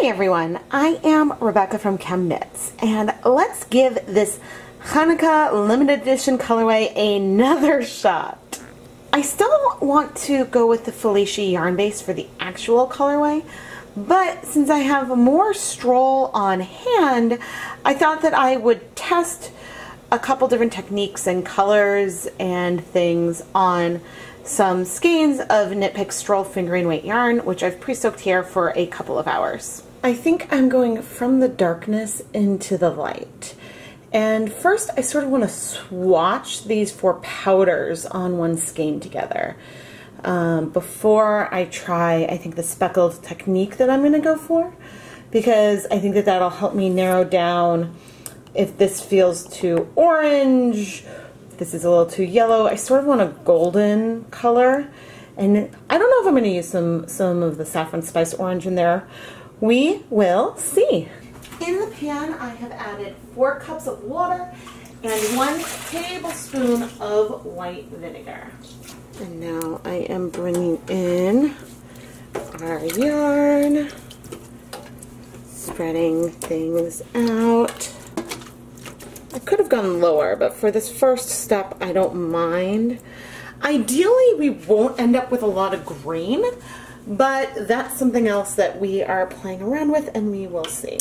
Hi everyone, I am Rebecca from ChemKnits, and let's give this Chanukah limited edition colorway another shot. I still want to go with the Felici yarn base for the actual colorway, but since I have more Stroll on hand, I thought that I would test a couple different techniques and colors and things on some skeins of KnitPicks Stroll fingering weight yarn, which I've pre-soaked here for a couple of hours. I think I'm going from the darkness into the light. And first I sort of want to swatch these four powders on one skein together before I try, I think, the speckled technique that I'm going to go for, because I think that that'll help me narrow down if this feels too orange, this is a little too yellow. I sort of want a golden color, and I don't know if I'm going to use some of the saffron spice orange in there. We will see. In the pan, I have added 4 cups of water and 1 tablespoon of white vinegar. And now I am bringing in our yarn, spreading things out. I could have gone lower, but for this first step, I don't mind. Ideally, we won't end up with a lot of green, but that's something else that we are playing around with, and we will see.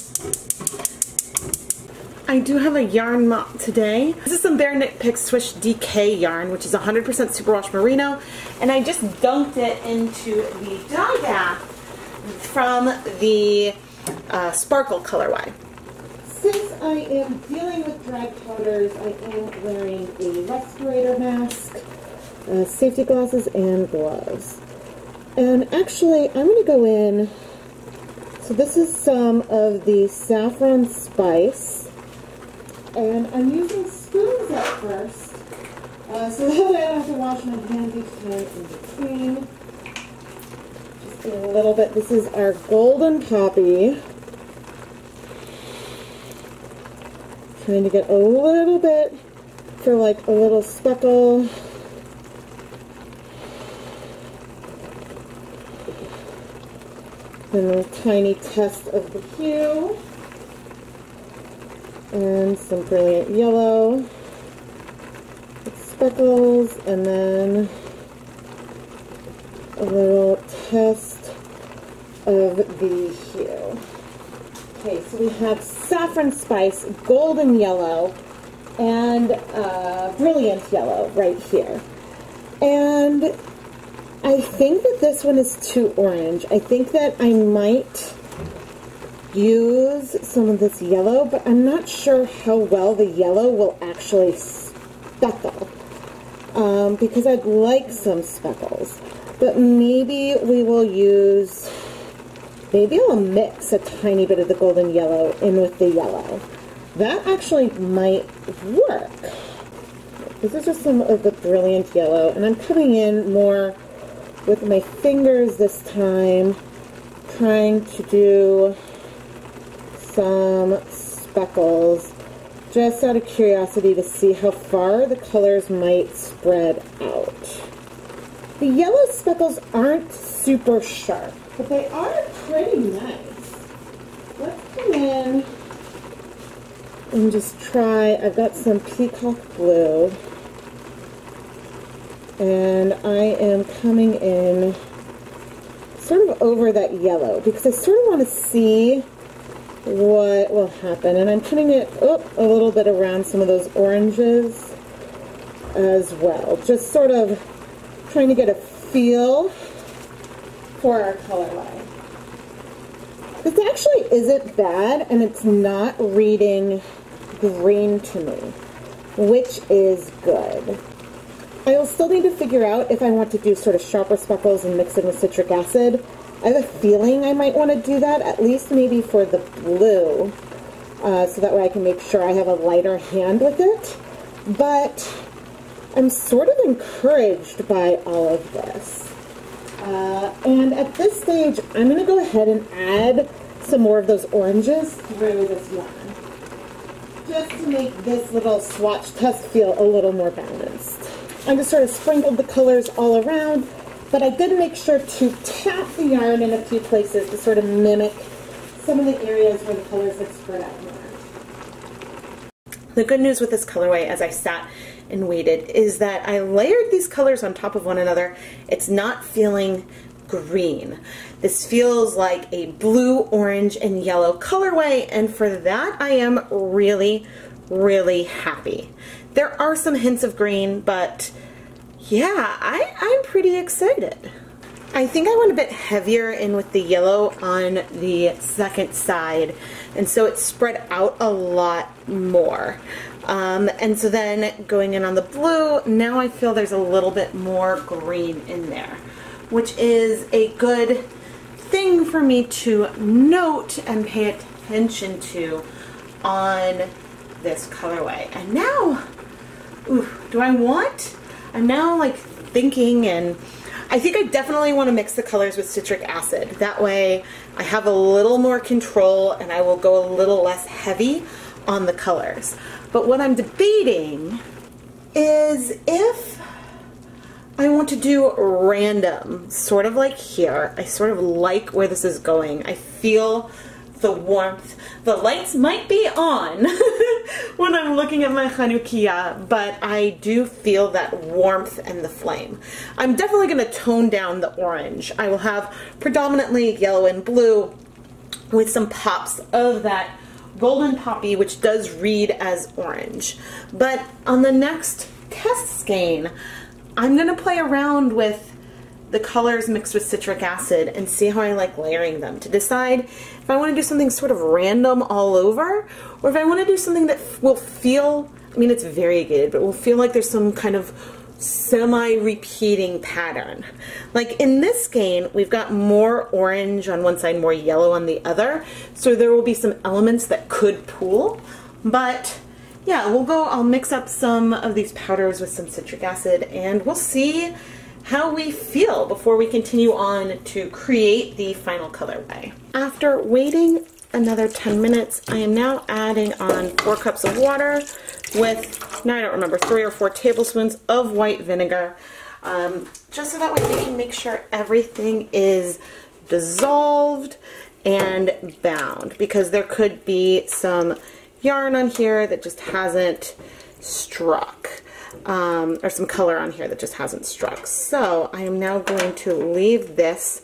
I do have a yarn mop today. This is some KnitPicks Swish DK yarn, which is 100% superwash merino, and I just dunked it into the dye bath from the Sparkle colorway. Since I am dealing with dried powders, I am wearing a respirator mask, safety glasses, and gloves. And actually, I'm going to go in, so this is some of the saffron spice, and I'm using spoons at first, so that way I don't have to wash my hands each time in between. Just a little bit. This is our golden poppy. Trying to get a little bit for like a little speckle. And a tiny test of the hue. And some brilliant yellow. With speckles, and then a little test of the hue. Okay, so we have saffron spice, golden yellow, and brilliant yellow right here. And I think that this one is too orange. I think that I might use some of this yellow, but I'm not sure how well the yellow will actually speckle, because I'd like some speckles. But maybe we will use... Maybe I'll mix a tiny bit of the golden yellow in with the yellow. That actually might work. This is just some of the brilliant yellow, and I'm coming in more with my fingers this time, trying to do some speckles, just out of curiosity to see how far the colors might spread out. The yellow speckles aren't super sharp, but they are pretty nice. Let's come in and just try. I've got some peacock blue, and I am coming in sort of over that yellow because I sort of want to see what will happen. And I'm putting it a little bit around some of those oranges as well, just sort of trying to get a feel for our colorway. This actually isn't bad, and it's not reading green to me, which is good. I will still need to figure out if I want to do sort of sharper speckles and mix it with citric acid. I have a feeling I might want to do that, at least maybe for the blue, so that way I can make sure I have a lighter hand with it. But I'm sort of encouraged by all of this. And at this stage, I'm going to go ahead and add some more of those oranges through this yarn, just to make this little swatch test feel a little more balanced. I just sort of sprinkled the colors all around, but I did make sure to tap the yarn in a few places to sort of mimic some of the areas where the colors have spread out more. The good news with this colorway, as I sat and waited, is that I layered these colors on top of one another. It's not feeling green. This feels like a blue, orange, and yellow colorway, and for that I am really, really happy. There are some hints of green, but yeah, I'm pretty excited. I think I went a bit heavier in with the yellow on the second side, and so it spread out a lot more. And so then going in on the blue, now I feel there's a little bit more green in there, which is a good thing for me to note and pay attention to on this colorway. And now, ooh, I'm now like thinking, and I think I definitely want to mix the colors with citric acid. That way I have a little more control and I will go a little less heavy on the colors. But what I'm debating is if I want to do random, sort of like here. I sort of like where this is going. I feel the warmth. The lights might be on when I'm looking at my Chanukah, but I do feel that warmth and the flame. I'm definitely going to tone down the orange. I will have predominantly yellow and blue with some pops of that golden poppy, which does read as orange. But on the next test skein, I'm going to play around with the colors mixed with citric acid and see how I like layering them to decide if I want to do something sort of random all over, or if I want to do something that will feel, I mean, it's variegated, but will feel like there's some kind of semi-repeating pattern. Like in this skein, we've got more orange on one side, more yellow on the other, so there will be some elements that could pool, but yeah, I'll mix up some of these powders with some citric acid and we'll see how we feel before we continue on to create the final colorway. After waiting another 10 minutes, I am now adding on 4 cups of water with, now I don't remember, 3 or 4 tablespoons of white vinegar, just so that way we can make sure everything is dissolved and bound, because there could be some yarn on here that just hasn't struck. Or some color on here that just hasn't struck. So I am now going to leave this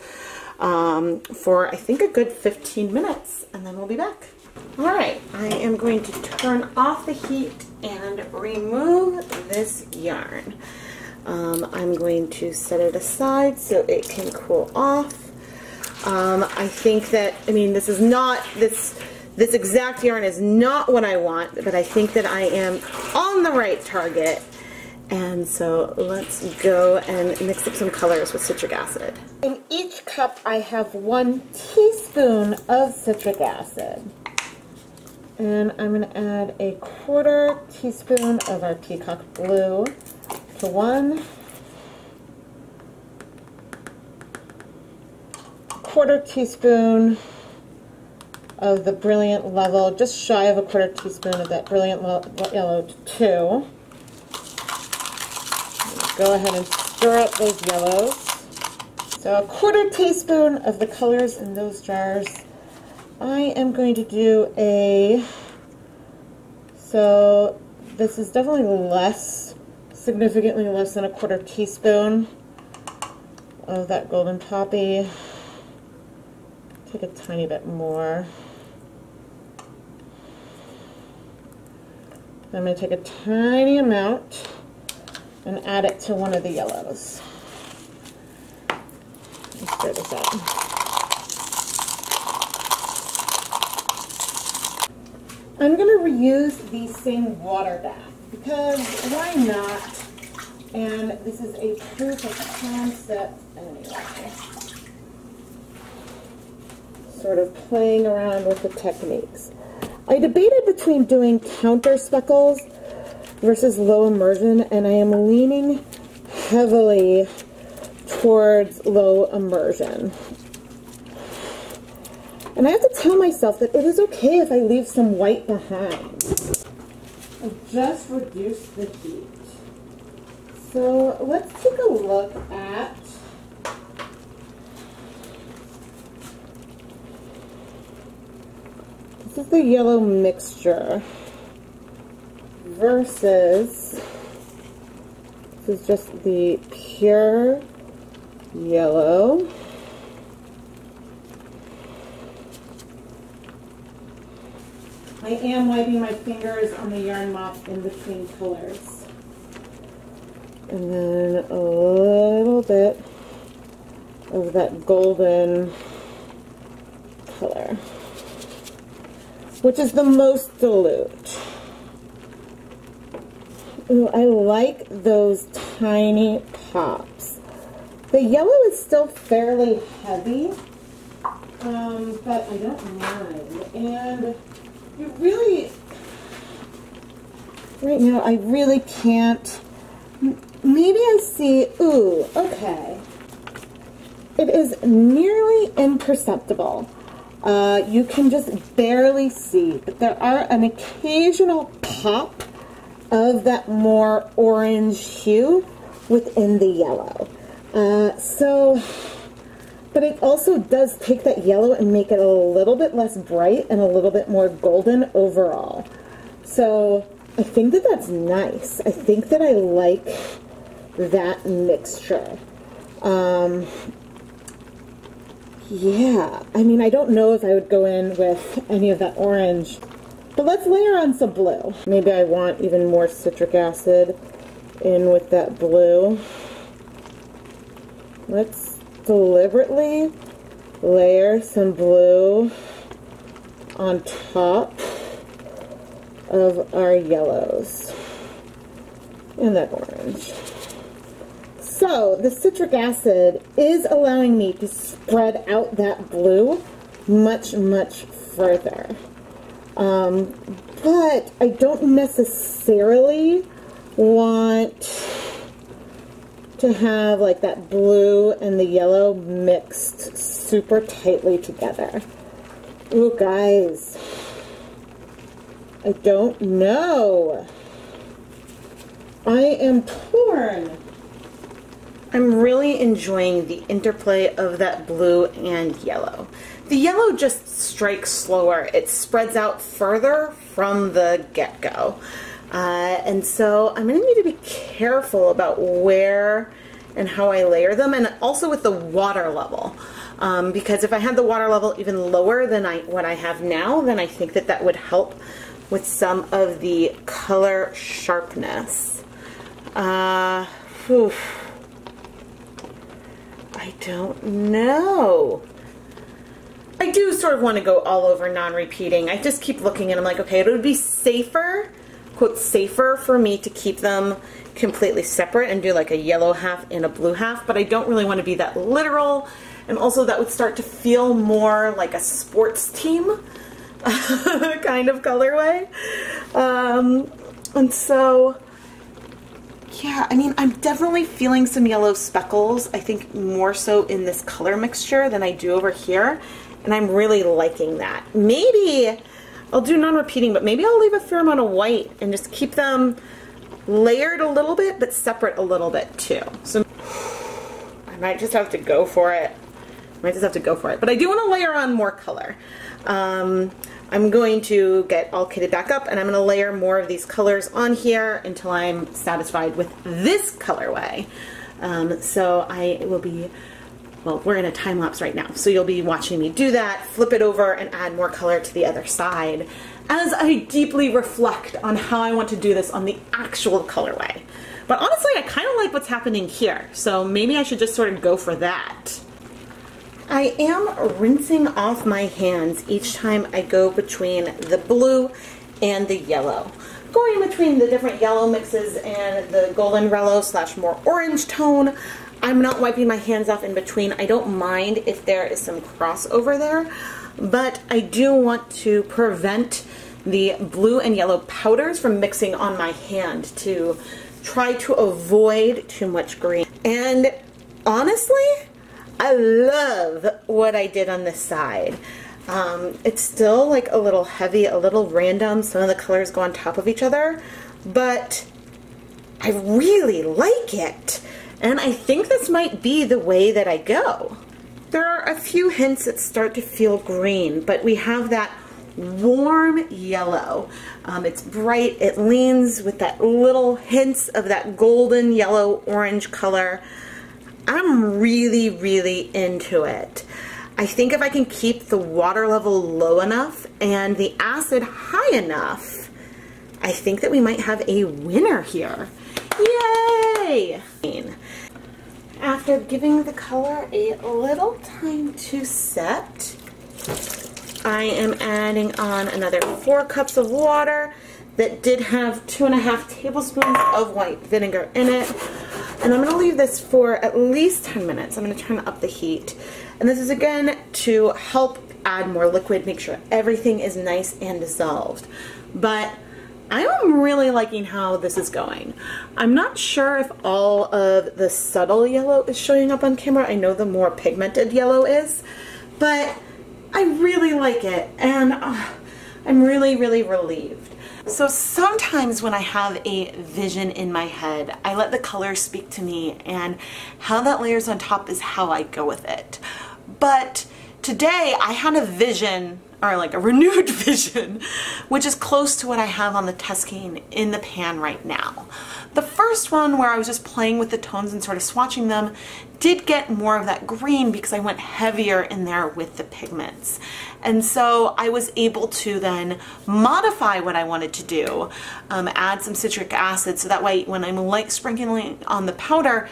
for I think a good 15 minutes and then we'll be back. Alright, I am going to turn off the heat and remove this yarn. I'm going to set it aside so it can cool off. I think that, I mean, this is not, this exact yarn is not what I want, but I think that I am on the right target. And so let's go and mix up some colors with citric acid. In each cup I have 1 teaspoon of citric acid. And I'm going to add a 1/4 teaspoon of our peacock blue to 1. 1/4 teaspoon of the brilliant level, just shy of a 1/4 teaspoon of that brilliant yellow to 2. Go ahead and stir up those yellows. So a 1/4 teaspoon of the colors in those jars. I am going to do so this is definitely less, significantly less than a 1/4 teaspoon of that golden poppy. Take a tiny bit more. I'm going to take a tiny amount and add it to one of the yellows. Let's stir this up. I'm going to reuse the same water bath because why not? And this is a proof of concept anyway. Sort of playing around with the techniques. I debated between doing counter speckles versus low immersion, and I am leaning heavily towards low immersion. And I have to tell myself that it is okay if I leave some white behind. I just reduce the heat. So let's take a look at This is the yellow mixture versus this is just the pure yellow. I am wiping my fingers on the yarn mop in between colors. And then a little bit of that golden color, which is the most dilute. Ooh, I like those tiny pops. The yellow is still fairly heavy, but I don't mind. And you really, right now, I really can't. Maybe I see, ooh, okay. It is nearly imperceptible. You can just barely see, but there are an occasional pop of that more orange hue within the yellow. But it also does take that yellow and make it a little bit less bright and a little bit more golden overall. So I think that that's nice. I think that I like that mixture. Yeah, I mean, I don't know if I would go in with any of that orange, but let's layer on some blue. Maybe I want even more citric acid in with that blue. Let's deliberately layer some blue on top of our yellows and that orange. So the citric acid is allowing me to spread out that blue much, much further. But I don't necessarily want to have like that blue and the yellow mixed super tightly together. Ooh, guys, I don't know. I am torn. I'm really enjoying the interplay of that blue and yellow. The yellow just strikes slower. It spreads out further from the get-go. And so I'm going to need to be careful about where and how I layer them, and also with the water level. Because if I had the water level even lower than what I have now, then I think that that would help with some of the color sharpness. Whew. I don't know. I do sort of want to go all over non-repeating. I just keep looking and I'm like, okay, it would be safer, quote, safer for me to keep them completely separate and do like a yellow half and a blue half, but I don't really want to be that literal, and also that would start to feel more like a sports team kind of colorway. And so, yeah, I mean, I'm definitely feeling some yellow speckles, I think more so in this color mixture than I do over here, and I'm really liking that. Maybe I'll do non-repeating, but maybe I'll leave a fair amount of white and just keep them layered a little bit, but separate a little bit too. So I might just have to go for it. But I do want to layer on more color. I'm going to get all kitted back up, and I'm going to layer more of these colors on here until I'm satisfied with this colorway. So I will be, well, we're in a time lapse right now, so you'll be watching me do that, flip it over, and add more color to the other side as I deeply reflect on how I want to do this on the actual colorway. But honestly, I kind of like what's happening here, so maybe I should just sort of go for that. I am rinsing off my hands each time I go between the blue and the yellow. Going between the different yellow mixes and the golden yellow / more orange tone, I'm not wiping my hands off in between. I don't mind if there is some crossover there, but I do want to prevent the blue and yellow powders from mixing on my hand to try to avoid too much green. And honestly, I love what I did on this side. It's still like a little heavy, a little random. Some of the colors go on top of each other, but I really like it. And I think this might be the way that I go. There are a few hints that start to feel green, but we have that warm yellow. It's bright, it leans with that little hints of that golden yellow orange color. I'm really, really into it. I think if I can keep the water level low enough and the acid high enough, I think that we might have a winner here. Yay! After giving the color a little time to set, I am adding on another 4 cups of water that did have 2.5 tablespoons of white vinegar in it. And I'm going to leave this for at least 10 minutes. I'm going to turn up the heat. And this is again to help add more liquid, make sure everything is nice and dissolved. But I'm really liking how this is going. I'm not sure if all of the subtle yellow is showing up on camera. I know the more pigmented yellow is, but I really like it, and I'm really, really relieved. So sometimes when I have a vision in my head, I let the colors speak to me, and how that layers on top is how I go with it. But today I had a vision, or like a renewed vision, which is close to what I have on the test skein in the pan right now. The first one, where I was just playing with the tones and sort of swatching them, did get more of that green because I went heavier in there with the pigments. And so I was able to then modify what I wanted to do, add some citric acid, so that way when I'm like sprinkling on the powder,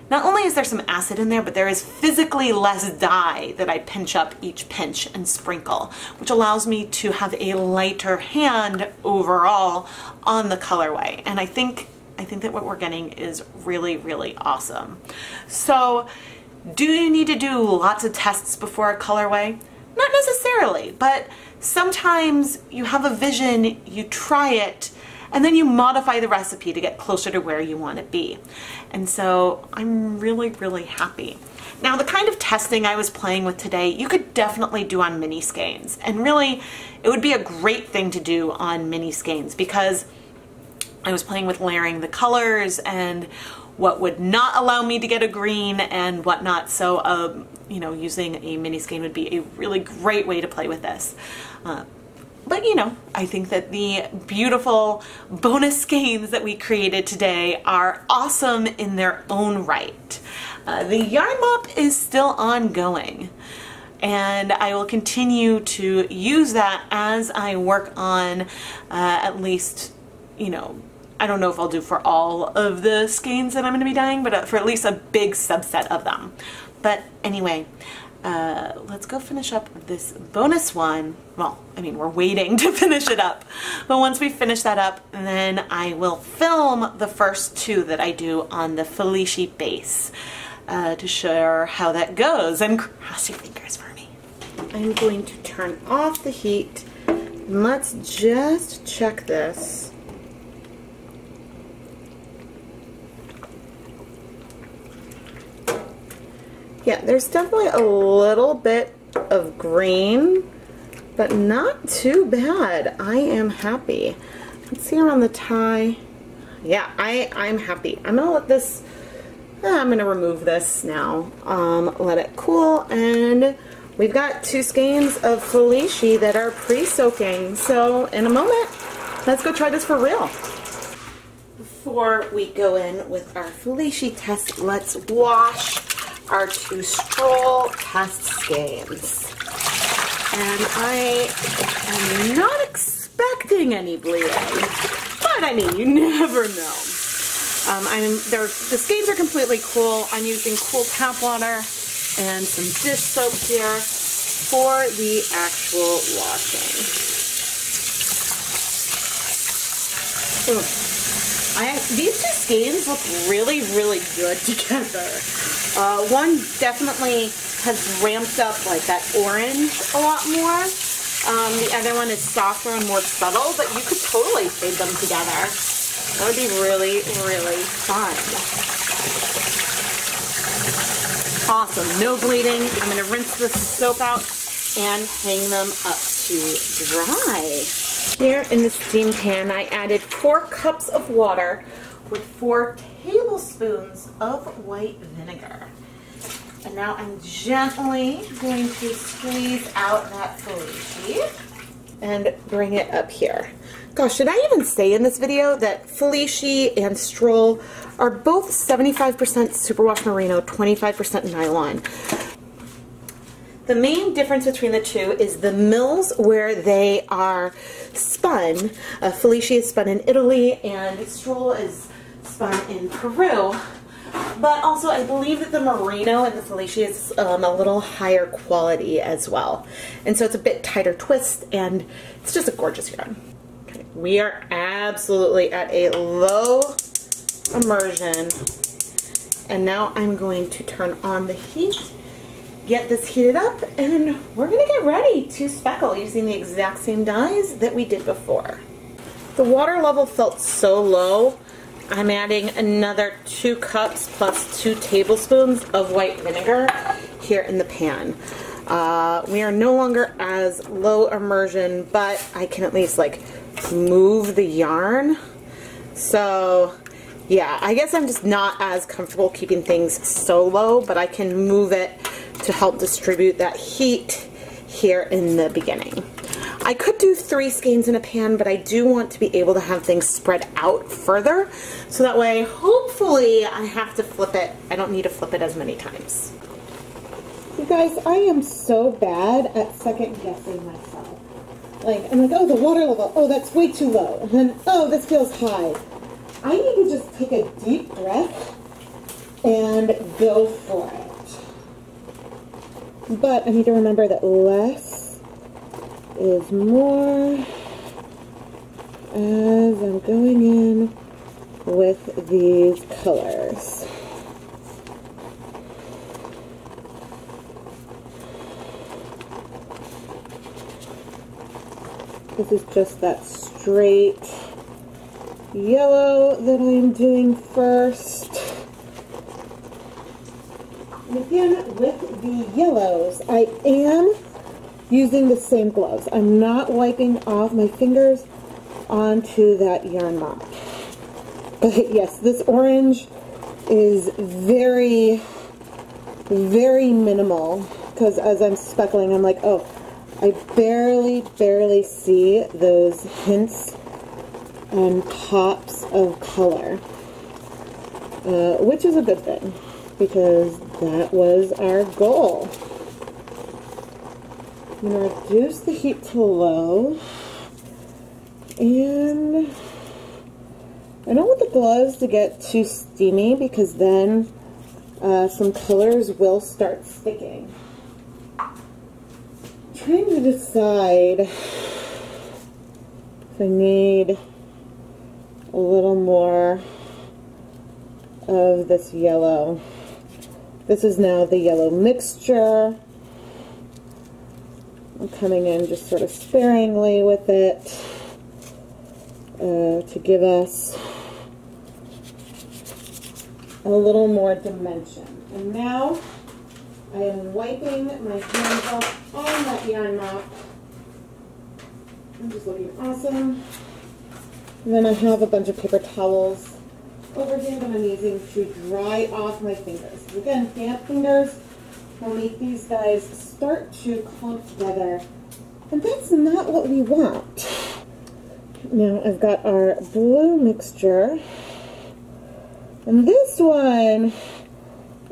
not only is there some acid in there, but there is physically less dye that I pinch up each pinch and sprinkle, which allows me to have a lighter hand overall on the colorway. And I think that what we're getting is really, really awesome. So, do you need to do lots of tests before a colorway? Not necessarily, but sometimes you have a vision, you try it, and then you modify the recipe to get closer to where you want to be. And so I'm really, really happy. Now, the kind of testing I was playing with today, you could definitely do on mini skeins. And really, it would be a great thing to do on mini skeins because I was playing with layering the colors and what would not allow me to get a green and whatnot. So, you know, using a mini skein would be a really great way to play with this. But you know, I think that the beautiful bonus skeins that we created today are awesome in their own right. The yarn mop is still ongoing, and I will continue to use that as I work on at least, you know, I don't know if I'll do for all of the skeins that I'm going to be dyeing, but for at least a big subset of them. But anyway, let's go finish up this bonus one. Well, I mean, we're waiting to finish it up. But once we finish that up, then I will film the first 2 that I do on the Felici Base to show how that goes. And cross your fingers for me. I'm going to turn off the heat. And let's just check this. Yeah, there's definitely a little bit of green, but not too bad. I am happy. Let's see around the tie. Yeah, I'm happy. I'm gonna let this, I'm gonna remove this now. Let it cool, and we've got 2 skeins of Felici that are pre-soaking. So in a moment, let's go try this for real. Before we go in with our Felici test, let's wash our 2 Stroll test skeins. And I am not expecting any bleeding, but I mean, you never know. The skeins are completely cool. I'm using cool tap water and some dish soap here for the actual washing. These 2 skeins look really, really good together. One definitely has ramped up like that orange a lot more. The other one is softer and more subtle, but you could totally fade them together. That would be really, really fun. Awesome, no bleeding. I'm gonna rinse the soap out and hang them up to dry. Here in the steam pan, I added 4 cups of water with 4 tablespoons of white vinegar. And now I'm gently going to squeeze out that Felici. and bring it up here. Gosh, did I even say in this video that Felici and Stroll are both 75% superwash merino, 25% nylon. The main difference between the two is the mills where they are spun. Felici is spun in Italy and Stroll is spun in Peru. But also I believe that the merino and the Felici is a little higher quality as well. And so it's a bit tighter twist and it's just a gorgeous yarn. Okay, we are absolutely at a low immersion. And now I'm going to turn on the heat, get this heated up, and we're going to get ready to speckle using the exact same dyes that we did before. The water level felt so low. I'm adding another 2 cups plus 2 tablespoons of white vinegar here in the pan. We are no longer as low immersion, but I can at least like move the yarn. So yeah, I guess I'm just not as comfortable keeping things so low, but I can move it to help distribute that heat here in the beginning. I could do 3 skeins in a pan, but I do want to be able to have things spread out further, so that way hopefully I have to flip it. I don't need to flip it as many times. You guys, I am so bad at second guessing myself. Like, I'm like, oh, the water level, oh, that's way too low. And then, oh, this feels high. I need to just take a deep breath and go for it. But I need to remember that less is more as I'm going in with these colors. This is just that straight yellow that I'm doing first. And again, with the yellows, I am using the same gloves. I'm not wiping off my fingers onto that yarn mop. But yes, this orange is very, very minimal, because as I'm speckling, I'm like, oh, I barely see those hints and pops of color, which is a good thing, because that was our goal. I'm going to reduce the heat to low, and I don't want the gloves to get too steamy, because then some colors will start sticking. I'm trying to decide if I need a little more of this yellow. This is now the yellow mixture. I'm coming in just sort of sparingly with it to give us a little more dimension. And now I am wiping my hands off on that yarn mop. I'm just looking awesome. And then I have a bunch of paper towels over here that I'm using to dry off my fingers. Again, damp fingers will make these guys start to clump together, and that's not what we want. Now I've got our blue mixture, and this one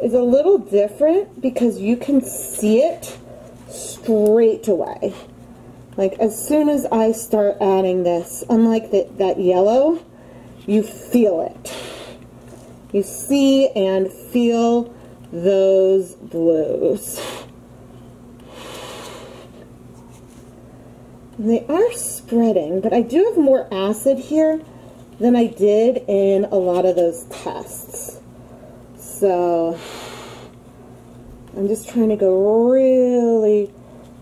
is a little different because you can see it straight away. Like, as soon as I start adding this, unlike that yellow, you feel it. You see and feel those blues. And they are spreading, but I do have more acid here than I did in a lot of those tests. So I'm just trying to go really,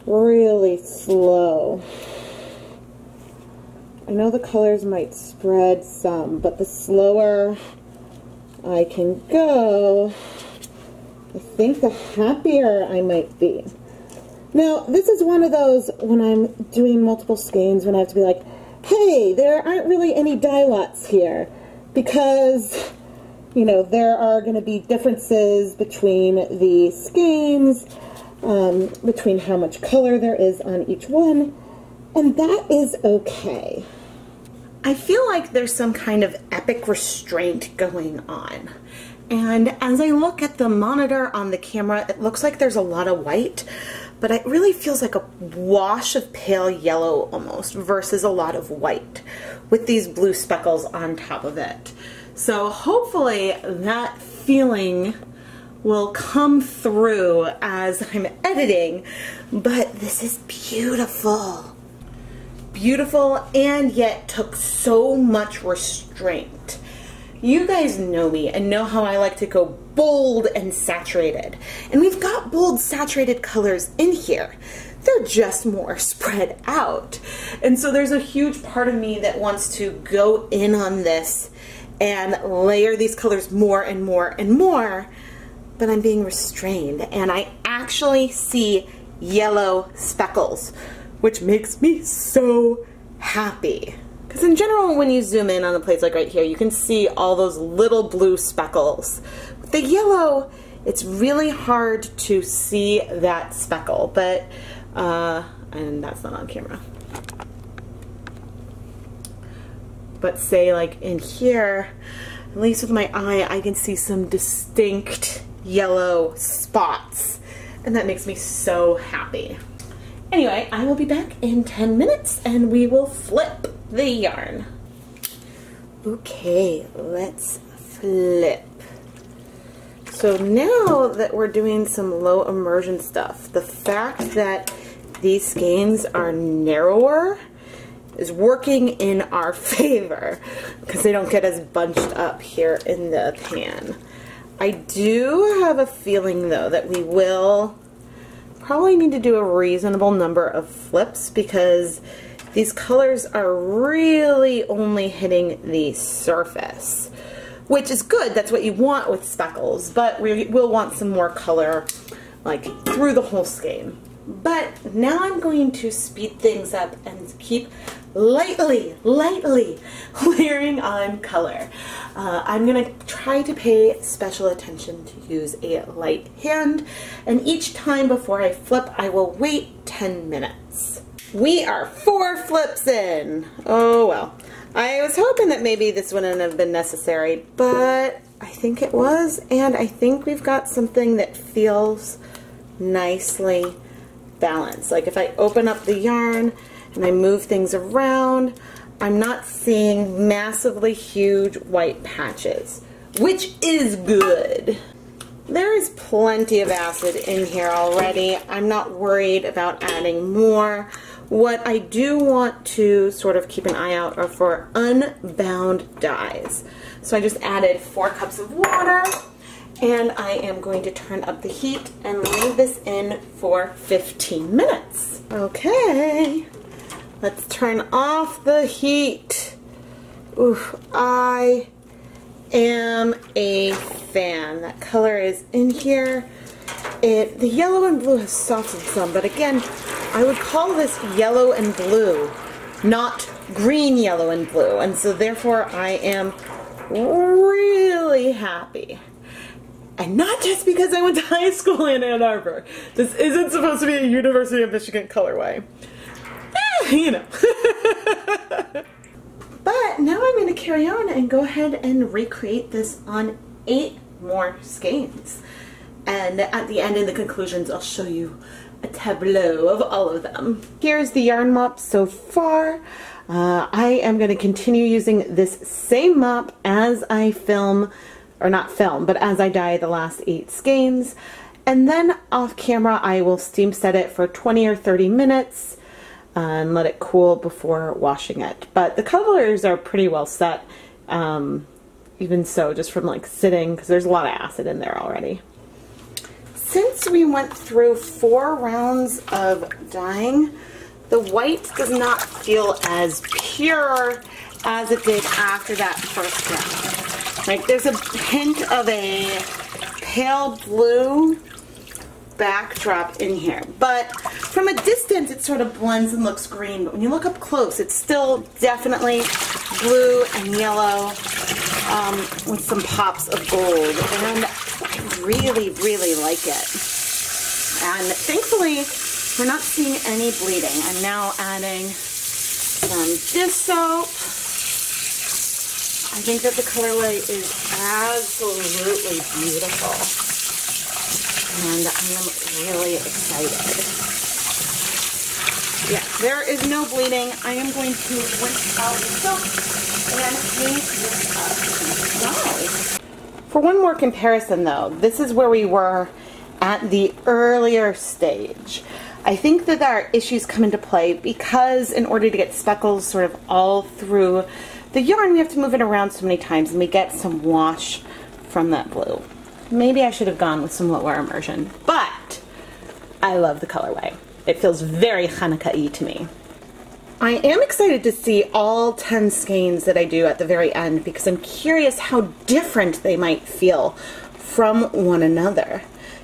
really slow. I know the colors might spread some, but the slower I can go, I think the happier I might be. Now, this is one of those when I'm doing multiple skeins when I have to be like, hey, there aren't really any dye lots here, because, you know, there are going to be differences between the skeins, between how much color there is on each one, And that is okay. I feel like there's some kind of epic restraint going on. And as I look at the monitor on the camera, it looks like there's a lot of white, but it really feels like a wash of pale yellow almost versus a lot of white with these blue speckles on top of it. So hopefully that feeling will come through as I'm editing, but this is beautiful. Beautiful, and yet took so much restraint. You guys know me and know how I like to go bold and saturated. And we've got bold saturated colors in here. They're just more spread out. And so there's a huge part of me that wants to go in on this and layer these colors more and more and more, but I'm being restrained. And I actually see yellow speckles, which makes me so happy. Because in general, when you zoom in on the plates like right here, you can see all those little blue speckles. With the yellow, it's really hard to see that speckle, but, and that's not on camera. But say like in here, at least with my eye, I can see some distinct yellow spots, and that makes me so happy. Anyway, I will be back in 10 minutes and we will flip the yarn. Okay, let's flip. So now that we're doing some low immersion stuff, the fact that these skeins are narrower is working in our favor because they don't get as bunched up here in the pan. I do have a feeling though that we will probably need to do a reasonable number of flips because these colors are really only hitting the surface, which is good. That's what you want with speckles, but we will want some more color like through the whole skein. But now I'm going to speed things up and keep lightly layering on color. I'm going to try to pay special attention to use a light hand, and each time before I flip, I will wait 10 minutes. We are 4 flips in. Oh well. I was hoping that maybe this wouldn't have been necessary, but I think it was, and I think we've got something that feels nicely balanced. Like if I open up the yarn and I move things around, I'm not seeing massively huge white patches, which is good. There is plenty of acid in here already. I'm not worried about adding more. What I do want to sort of keep an eye out are for unbound dyes. So I just added 4 cups of water, and I am going to turn up the heat and leave this in for 15 minutes. Okay, let's turn off the heat. Oof, I am a fan. That color is in here. The yellow and blue has softened some, but again, I would call this yellow and blue, not green, yellow, and blue, and so therefore I am really happy. And not just because I went to high school in Ann Arbor. This isn't supposed to be a University of Michigan colorway. You know. But now I'm going to carry on and go ahead and recreate this on 8 more skeins. And at the end, in the conclusions, I'll show you a tableau of all of them. Here's the yarn mop so far. I am going to continue using this same mop as I film, or not film, but as I dye the last 8 skeins. And then off camera, I will steam set it for 20 or 30 minutes and let it cool before washing it. But the colors are pretty well set, even so, just from like sitting, because there's a lot of acid in there already. Since we went through 4 rounds of dyeing, the white does not feel as pure as it did after that first round. Like there's a hint of a pale blue backdrop in here, but from a distance it sort of blends and looks green, but when you look up close it's still definitely blue and yellow with some pops of gold, and I really like it. And thankfully we're not seeing any bleeding. I'm now adding some dish soap. I think that the colorway is absolutely beautiful, and I am really excited. Yeah, there is no bleeding. I am going to rinse out the soap and paint this up to dry. For one more comparison though, this is where we were at the earlier stage. I think that our issues come into play because in order to get speckles sort of all through the yarn, we have to move it around so many times and we get some wash from that blue. Maybe I should have gone with some lower immersion, but I love the colorway. It feels very Chanukah-y to me. I am excited to see all 10 skeins that I do at the very end because I'm curious how different they might feel from one another.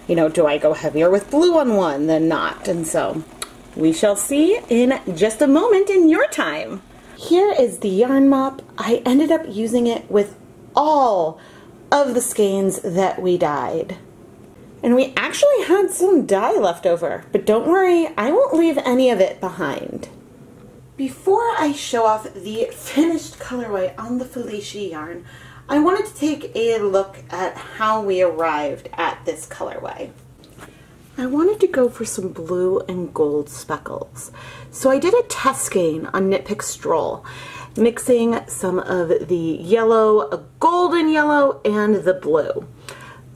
You know, do I go heavier with blue on one than not? And so we shall see in just a moment in your time. Here is the yarn mop. I ended up using it with all of the skeins that we dyed. And we actually had some dye left over, but don't worry, I won't leave any of it behind. Before I show off the finished colorway on the Felici yarn, I wanted to take a look at how we arrived at this colorway. I wanted to go for some blue and gold speckles. So I did a test skein on KnitPicks Stroll, mixing some of the yellow, a golden yellow, and the blue.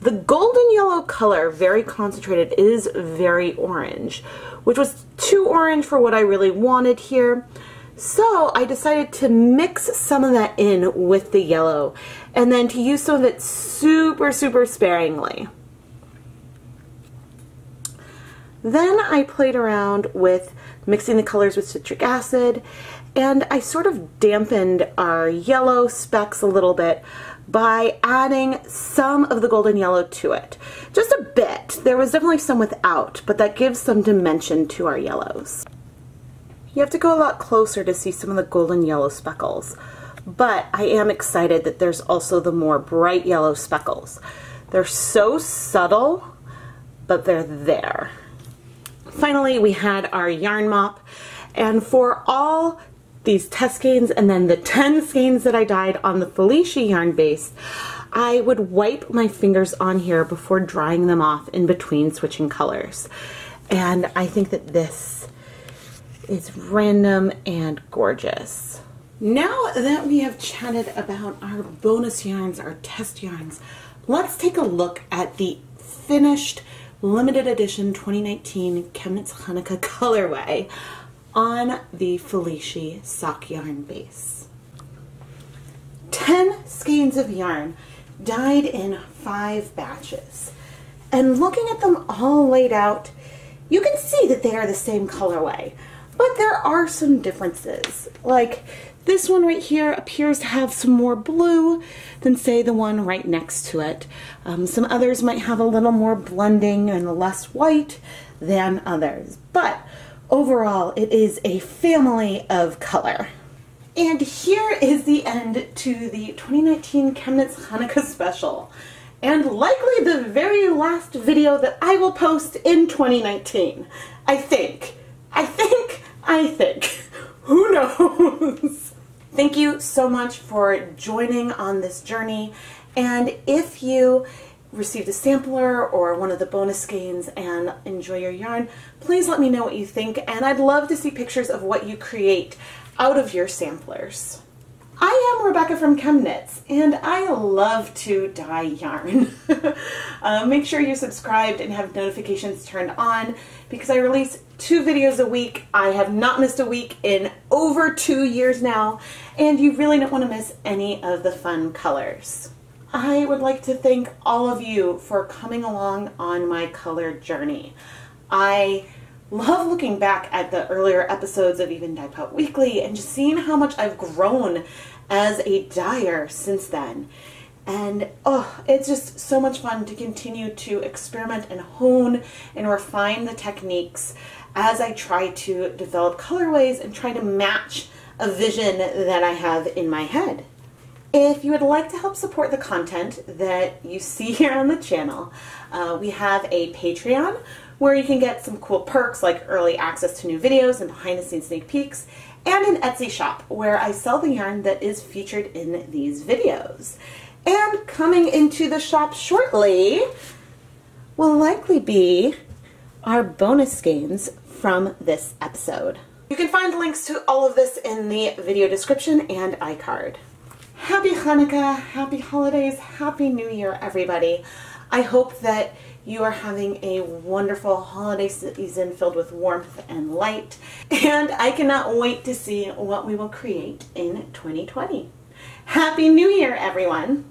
The golden yellow color, very concentrated, is very orange, which was too orange for what I really wanted here. So I decided to mix some of that in with the yellow and then to use some of it super sparingly. Then I played around with mixing the colors with citric acid, and I sort of dampened our yellow specks a little bit by adding some of the golden yellow to it. Just a bit. There was definitely some without, but that gives some dimension to our yellows. You have to go a lot closer to see some of the golden yellow speckles, but I am excited that there's also the more bright yellow speckles. They're so subtle, but they're there. Finally, we had our yarn mop, and for all these test skeins and then the 10 skeins that I dyed on the Felici yarn base, I would wipe my fingers on here before drying them off in between switching colors. And I think that this is random and gorgeous. Now that we have chatted about our bonus yarns, our test yarns, let's take a look at the finished limited edition 2019 ChemKnits Chanukah colorway on the Felici sock yarn base. 10 skeins of yarn dyed in 5 batches. And looking at them all laid out, you can see that they are the same colorway, but there are some differences. Like this one right here appears to have some more blue than say the one right next to it. Some others might have a little more blending and less white than others, but overall it is a family of color. And here is the end to the 2019 ChemKnits Chanukah special, and likely the very last video that I will post in 2019. I think. Who knows? Thank you so much for joining on this journey, and if you received a sampler or one of the bonus skeins and enjoy your yarn, please let me know what you think, and I'd love to see pictures of what you create out of your samplers. I am Rebecca from ChemKnits, and I love to dye yarn. Make sure you're subscribed and have notifications turned on because I release 2 videos a week. I have not missed a week in over 2 years now, and you really don't want to miss any of the fun colors. I would like to thank all of you for coming along on my color journey. I love looking back at the earlier episodes of even Dye Pot Weekly and just seeing how much I've grown as a dyer since then. And oh, it's just so much fun to continue to experiment and hone and refine the techniques as I try to develop colorways and try to match a vision that I have in my head. If you would like to help support the content that you see here on the channel, we have a Patreon where you can get some cool perks like early access to new videos and behind the scenes sneak peeks, and an Etsy shop where I sell the yarn that is featured in these videos. And coming into the shop shortly will likely be our bonus skeins from this episode. You can find links to all of this in the video description and iCard. Happy Hanukkah, happy holidays, happy New Year, everybody. I hope that you are having a wonderful holiday season filled with warmth and light, and I cannot wait to see what we will create in 2020. Happy New Year, everyone!